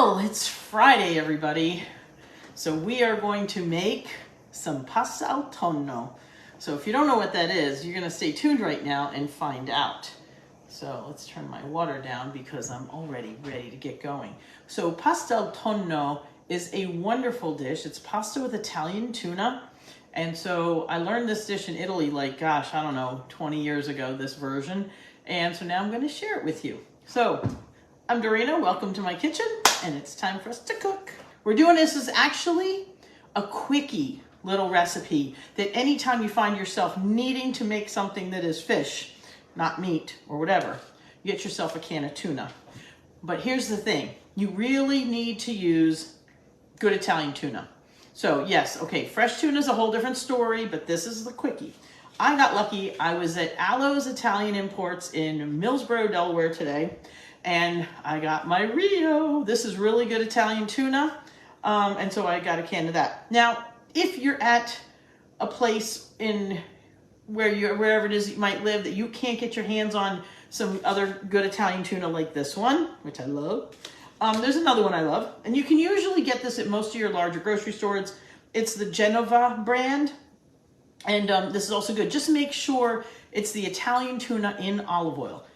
Well, it's Friday, everybody. So we are going to make some pasta al tonno. So if you don't know what that is, you're going to stay tuned right now and find out. So let's turn my water down because I'm already ready to get going. So pasta al tonno is a wonderful dish. It's pasta with Italian tuna. And so I learned this dish in Italy, like, gosh, I don't know, 20 years ago, this version. And so now I'm going to share it with you. So I'm Dorina, welcome to my kitchen, and it's time for us to cook. We're doing this as actually a quickie little recipe that anytime you find yourself needing to make something that is fish, not meat or whatever, you get yourself a can of tuna. But here's the thing, you really need to use good Italian tuna. So yes, okay, fresh tuna is a whole different story, but this is the quickie. I got lucky. I was at Alo's Italian Imports in Millsboro, Delaware today, and I got my Rio. This is really good Italian tuna, and so I got a can of that. Now, if you're at a place in wherever it is you might live that you can't get your hands on some other good Italian tuna like this one, which I love, there's another one I love, and you can usually get this at most of your larger grocery stores. It's the Genova brand, and this is also good. Just make sure it's the Italian tuna in olive oil.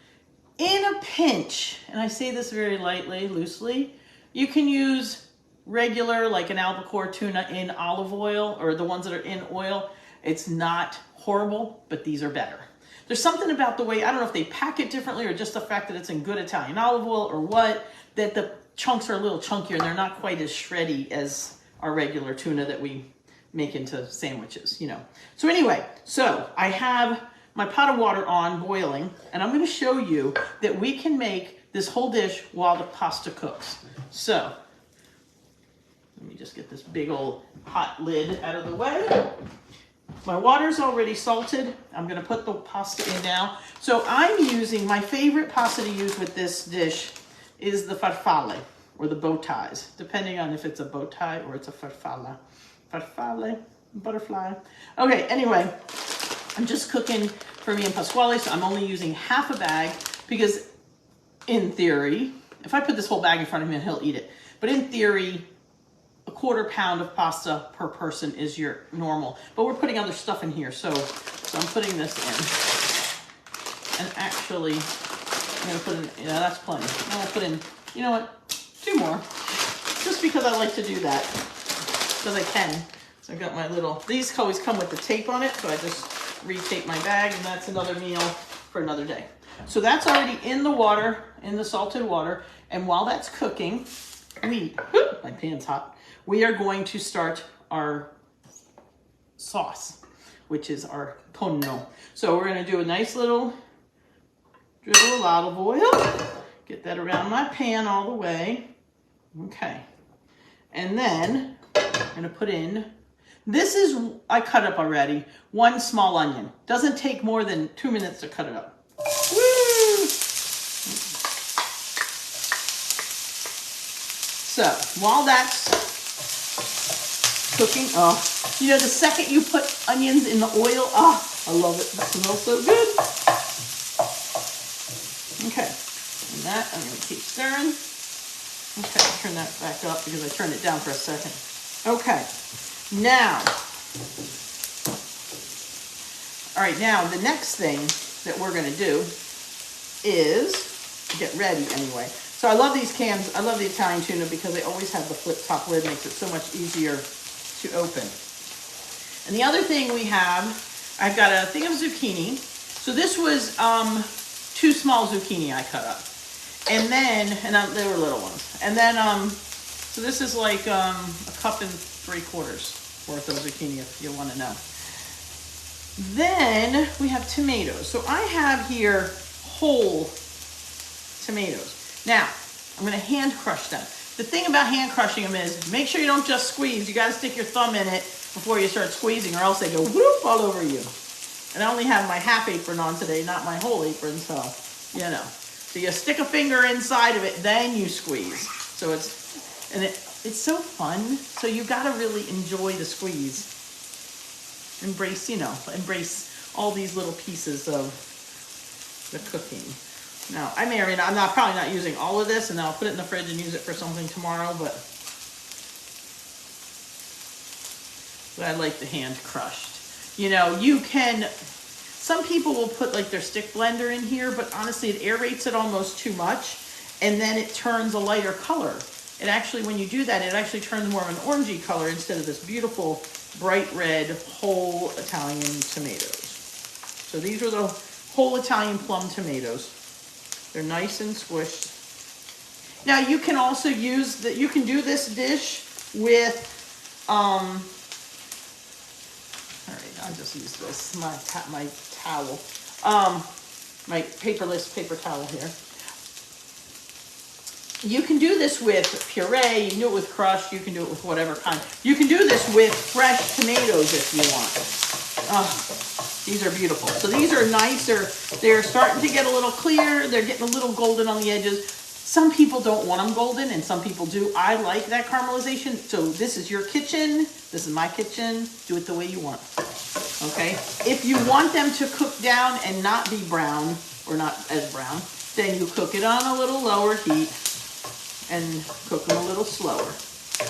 In a pinch, and I say this very lightly, loosely, you can use regular, like an albacore tuna in olive oil, or the ones that are in oil. It's not horrible, but these are better. There's something about the way, I don't know if they pack it differently or just the fact that it's in good Italian olive oil or what, that the chunks are a little chunkier and they're not quite as shreddy as our regular tuna that we make into sandwiches, you know. So anyway, so I have my pot of water on boiling, and I'm going to show you that we can make this whole dish while the pasta cooks. So let me just get this big old hot lid out of the way. My water's already salted. I'm going to put the pasta in now. So I'm using, my favorite pasta to use with this dish is the farfalle, or the bow ties, depending on if it's a bow tie or it's a farfalla. Farfalle, butterfly. Okay, anyway, I'm just cooking for me and Pasquale, so I'm only using half a bag because in theory, if I put this whole bag in front of him, he'll eat it. But in theory, a quarter pound of pasta per person is your normal. But we're putting other stuff in here, so I'm putting this in. And actually, I'm gonna put in, yeah, that's plenty. I'm gonna put in, you know what, 2 more. Just because I like to do that, because I can. So I've got my little, these always come with the tape on it, so I just retape my bag, and that's another meal for another day. So that's already in the water, in the salted water, and while that's cooking, my pan's hot, we are going to start our sauce, which is our tonno. So we're gonna do a nice little dribble of olive oil, get that around my pan all the way, okay. And then I'm gonna put in, this is, I cut up already, 1 small onion. Doesn't take more than 2 minutes to cut it up. Woo! So while that's cooking, oh, you know, the second you put onions in the oil, oh, I love it. That smells so good. Okay, and that I'm gonna keep stirring. Okay, I'll turn that back up because I turned it down for a second. Okay. Now, all right, now the next thing that we're going to do is get ready anyway. So I love these cans. I love the Italian tuna because they always have the flip top lid. Makes it so much easier to open. And the other thing we have, I've got a thing of zucchini. So this was 2 small zucchini I cut up. And then, they were little ones. And then, so this is like a cup and 3/4 worth of zucchini if you want to know. Then we have tomatoes. So I have here whole tomatoes. Now, I'm going to hand crush them. The thing about hand crushing them is make sure you don't just squeeze. You got to stick your thumb in it before you start squeezing, or else they go whoop all over you. And I only have my half apron on today, not my whole apron, so, you know. So you stick a finger inside of it, then you squeeze. So it's so fun. So you got to really enjoy the squeeze. Embrace all these little pieces of the cooking. Now, I may or may not, I'm probably not using all of this, and then I'll put it in the fridge and use it for something tomorrow, but I like the hand crushed. You know, you can, some people will put like their stick blender in here, but honestly it aerates it almost too much, and then it turns a lighter color. It actually, when you do that, it actually turns more of an orangey color instead of this beautiful bright red whole Italian tomatoes. So these are the whole Italian plum tomatoes. They're nice and squished. Now you can also use that. You can do this dish with. All right, I'll just use this my towel, my paper towel here. You can do this with puree. You can do it with crushed. You can do it with whatever kind. You can do this with fresh tomatoes if you want. These are beautiful. So these are nice. They're starting to get a little clear. They're getting a little golden on the edges. Some people don't want them golden, and some people do. I like that caramelization. So this is your kitchen. This is my kitchen. Do it the way you want. Okay? If you want them to cook down and not be brown, or not as brown, then you cook it on a little lower heat and cook them a little slower,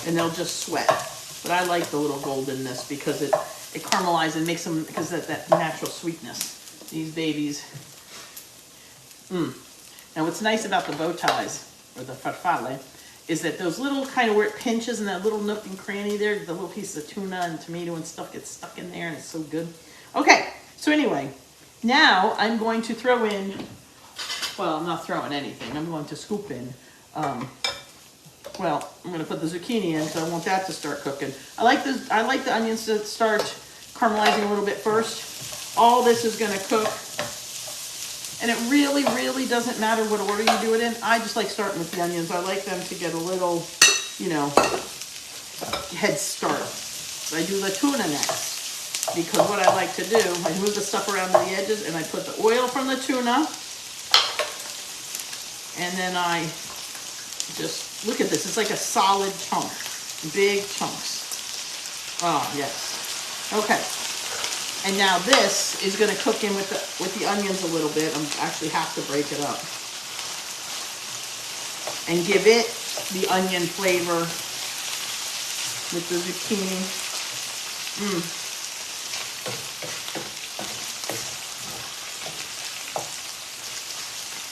and they'll just sweat. But I like the little goldenness because it caramelizes and makes them, because of that natural sweetness. These babies. Now what's nice about the bow ties, or the farfalle, is that those little kind of where it pinches and that little nook and cranny there, the little pieces of tuna and tomato and stuff gets stuck in there, and it's so good. Okay, so anyway, now I'm going to throw in, well, I'm not throwing anything. I'm going to scoop in, well, I'm going to put the zucchini in because I want that to start cooking. I like the onions to start caramelizing a little bit first. All this is going to cook. And it really, really doesn't matter what order you do it in. I just like starting with the onions. I like them to get a little, you know, head start. I do the tuna next. Because what I like to do, I move the stuff around to the edges and I put the oil from the tuna. And then I just, look at this. It's like a solid chunk. Big chunks. Oh, yes. Okay. And now this is going to cook in with the onions a little bit. I actually have to break it up. And give it the onion flavor with the zucchini.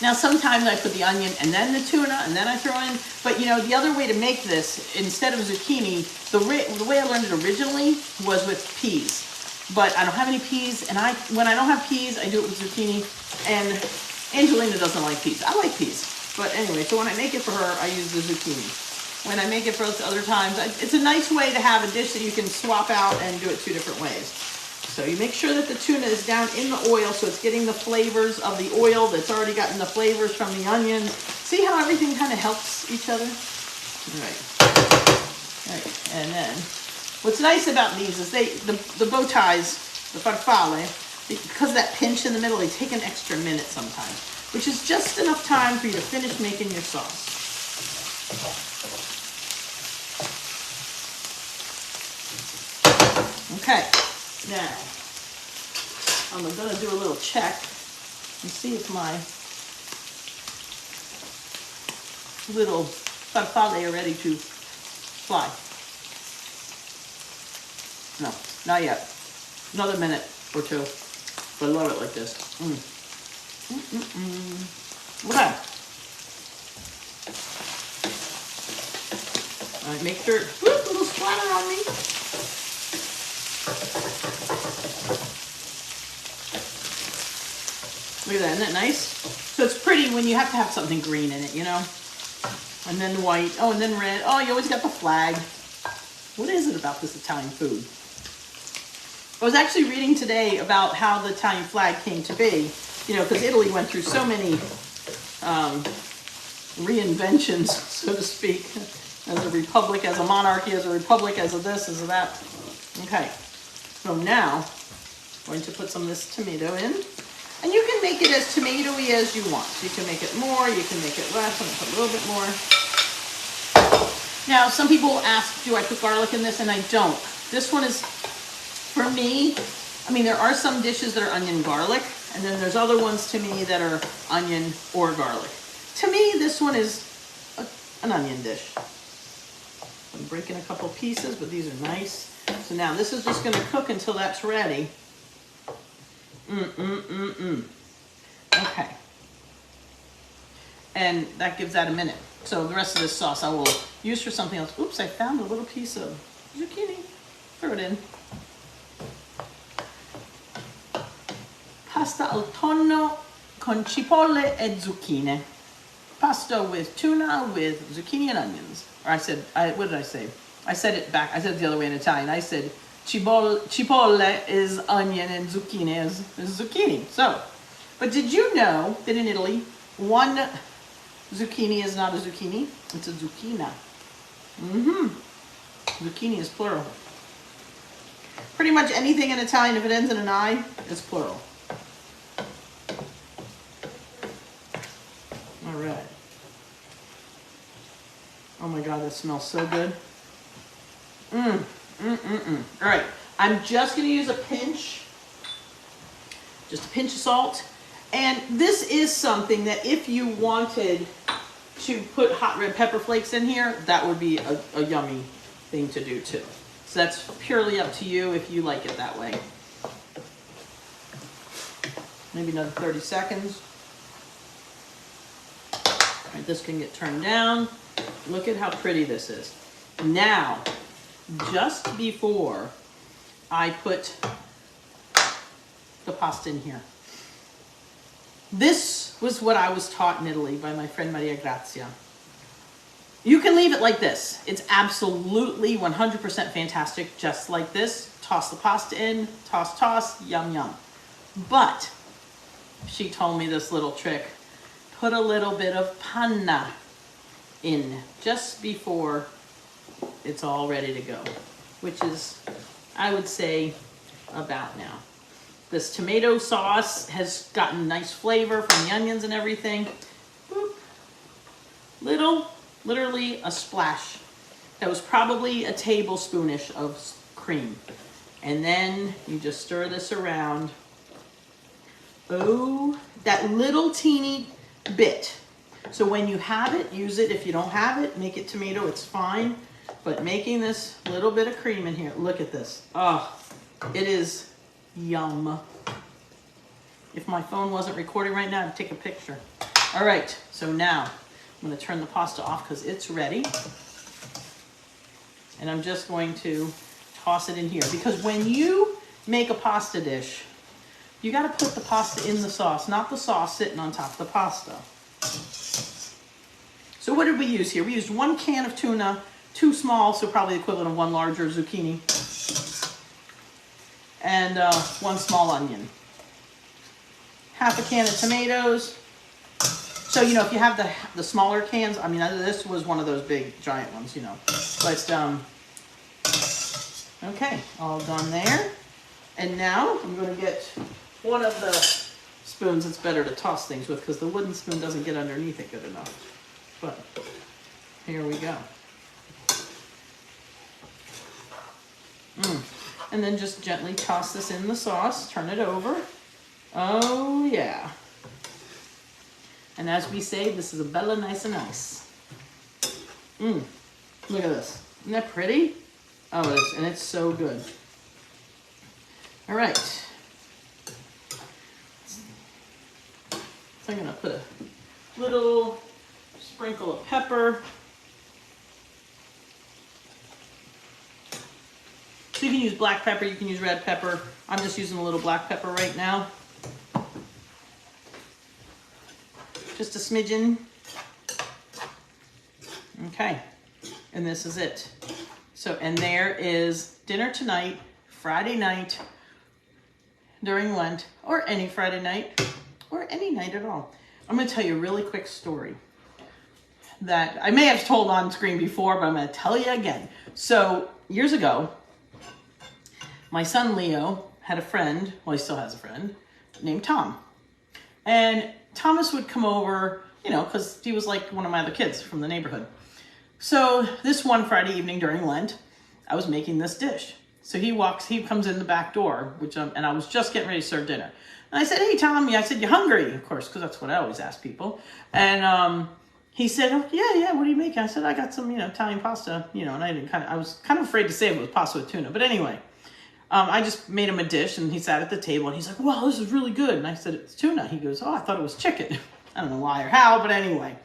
Now sometimes I put the onion and then the tuna and then I throw in, but you know, the other way to make this, instead of zucchini, the way I learned it originally was with peas. But I don't have any peas, and when I don't have peas, I do it with zucchini, and Angelina doesn't like peas. I like peas, but anyway, so when I make it for her, I use the zucchini. When I make it for other times, it's a nice way to have a dish that you can swap out and do it two different ways. So you make sure that the tuna is down in the oil, so it's getting the flavors of the oil that's already gotten the flavors from the onions. See how everything kind of helps each other? Right, and then what's nice about these is the bow ties, the farfalle, because of that pinch in the middle, they take an extra minute sometimes, which is just enough time for you to finish making your sauce. Okay, now I'm going to do a little check and see if my little farfalle are ready to fly. No, not yet. Another minute or two. But I love it like this. Okay. All right, make sure. Whoop, a little splatter on me. Look at that, isn't that nice? So it's pretty when you have to have something green in it, you know? And then white. Oh, and then red. Oh, you always got the flag. What is it about this Italian food? I was actually reading today about how the Italian flag came to be, you know, because Italy went through so many reinventions, so to speak, as a republic, as a monarchy, as a republic, as a this, as a that. Okay, so now I'm going to put some of this tomato in. And you can make it as tomatoey as you want. You can make it more, you can make it less. I'm going to put a little bit more. Now, some people ask, do I put garlic in this? And I don't. This one is, for me, I mean, there are some dishes that are onion garlic, And then there's other ones to me that are onion or garlic. To me, this one is an onion dish. I'm breaking a couple pieces, but these are nice. So now this is just gonna cook until that's ready. Okay. And that gives that a minute. So the rest of this sauce I will use for something else. Oops, I found a little piece of zucchini. Throw it in. Pasta al tonno con cipolle e zucchine. Pasta with tuna with zucchini and onions. Or what did I say? I said it back. I said it the other way in Italian. I said cipolle is onion and zucchini is zucchini. So, but did you know that in Italy, one zucchini is not a zucchini? It's a zucchina. Zucchini is plural. Pretty much anything in Italian, if it ends in an I, is plural. All right. Oh my God, that smells so good. All right, I'm just gonna use a pinch, just a pinch of salt. And this is something that if you wanted to put hot red pepper flakes in here, that would be a yummy thing to do too. So that's purely up to you if you like it that way. Maybe another 30 seconds. All right, this can get turned down. Look at how pretty this is. Now, just before I put the pasta in here, this was what I was taught in Italy by my friend Maria Grazia. You can leave it like this. It's absolutely 100% fantastic just like this. Toss the pasta in, toss, toss, yum, yum. But she told me this little trick. Put a little bit of panna in just before it's all ready to go, which is, I would say, about now. This tomato sauce has gotten nice flavor from the onions and everything. Boop. Literally a splash. That was probably a tablespoonish of cream. And then you just stir this around. Oh, that little teeny bit. So when you have it, use it. If you don't have it, make it tomato, it's fine. But making this little bit of cream in here, look at this. Oh, it is yum. If my phone wasn't recording right now, I'd take a picture. All right, so now I'm gonna turn the pasta off because it's ready. And I'm just going to toss it in here. Because when you make a pasta dish, you gotta put the pasta in the sauce, not the sauce sitting on top of the pasta. So what did we use here? We used 1 can of tuna, 2 small, so probably the equivalent of 1 larger zucchini, and 1 small onion. Half a can of tomatoes. So, you know, if you have the smaller cans, I mean, this was one of those big, giant ones, you know. But, okay, all done there. And now I'm going to get one of the spoons it's better to toss things with because the wooden spoon doesn't get underneath it good enough. But here we go. And then just gently toss this in the sauce, turn it over. Oh yeah. And as we say, this is a bella nice and nice. Look at this. Isn't that pretty? Oh, it is, and it's so good. All right. So I'm gonna put a little sprinkle of pepper. So you can use black pepper, you can use red pepper. I'm just using a little black pepper right now. Just a smidgen. Okay, and this is it. So, and there is dinner tonight, Friday night, during Lent, or any Friday night, or any night at all. I'm gonna tell you a really quick story that I may have told on screen before, but I'm gonna tell you again. So, years ago, my son Leo had a friend, well, he still has a friend, named Tom. And Thomas would come over, you know, because he was like one of my other kids from the neighborhood. So this one Friday evening during Lent, I was making this dish. So he comes in the back door, and I was just getting ready to serve dinner. And I said, hey, Tommy, I said, you hungry? Of course, because that's what I always ask people. And he said, oh, yeah, what are you making? I said, I got some, Italian pasta, and I was kind of afraid to say it was pasta with tuna. But anyway, I just made him a dish, and he sat at the table, and he's like, wow, this is really good. And I said, it's tuna. He goes, oh, I thought it was chicken. I don't know why or how, but anyway,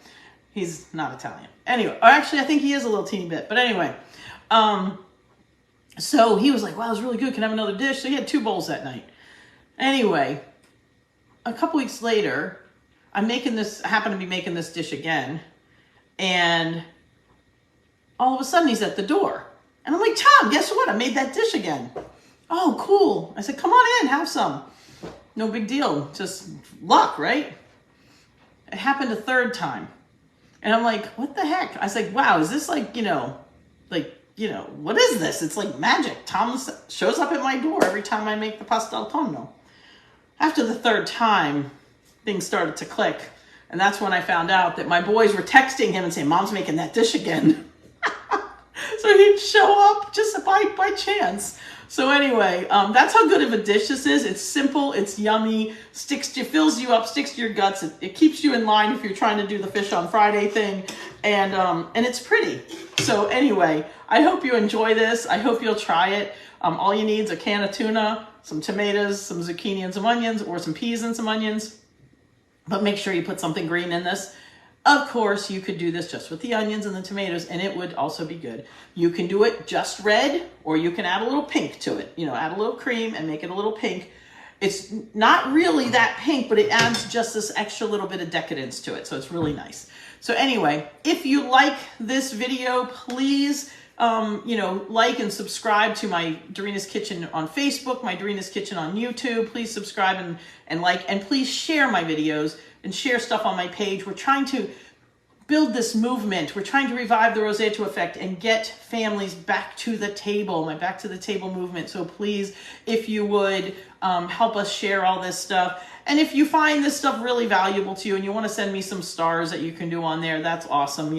he's not Italian. Anyway, or actually, I think he is a little teeny bit. But anyway, so he was like, wow, it's really good. Can I have another dish? So he had 2 bowls that night. Anyway, a couple weeks later, I happen to be making this dish again. And all of a sudden he's at the door. And I'm like, Tom, guess what? I made that dish again. Oh, cool. I said, come on in, have some. No big deal. Just luck, right? It happened a 3rd time. And I'm like, what the heck? I was like, wow, is this like, what is this? It's like magic. Tom shows up at my door every time I make the pasta al tonno. After the 3rd time, things started to click. And that's when I found out that my boys were texting him and saying, Mom's making that dish again. So he'd show up just by chance. So anyway, that's how good of a dish this is. It's simple, it's yummy, fills you up, sticks to your guts. It keeps you in line if you're trying to do the fish on Friday thing. And it's pretty. So anyway, I hope you enjoy this. I hope you'll try it. All you need is a can of tuna, some tomatoes, some zucchini and some onions, or some peas and some onions. But make sure you put something green in this. Of course, you could do this just with the onions and the tomatoes, and it would also be good. You can do it just red, or you can add a little pink to it. Add a little cream and make it a little pink. It's not really that pink, but it adds just this extra little bit of decadence to it, so it's really nice. So anyway, if you like this video, please like and subscribe to my Dorina's Kitchen on Facebook, my Dorina's Kitchen on YouTube. Please subscribe and like, and please share my videos and share stuff on my page. We're trying to build this movement. We're trying to revive the Rosetto effect and get families back to the table, my back to the table movement. So please, if you would, help us share all this stuff. And if you find this stuff really valuable to you and you want to send me some stars that you can do on there, that's awesome.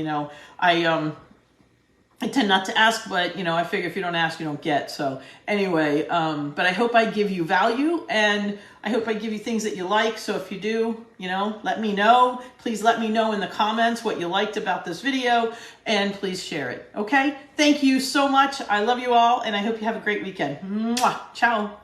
I tend not to ask, but, I figure if you don't ask, you don't get. So anyway, but I hope I give you value, and I hope I give you things that you like. So if you do, let me know. Please let me know in the comments what you liked about this video, and please share it. Okay? Thank you so much. I love you all, and I hope you have a great weekend. Mwah. Ciao.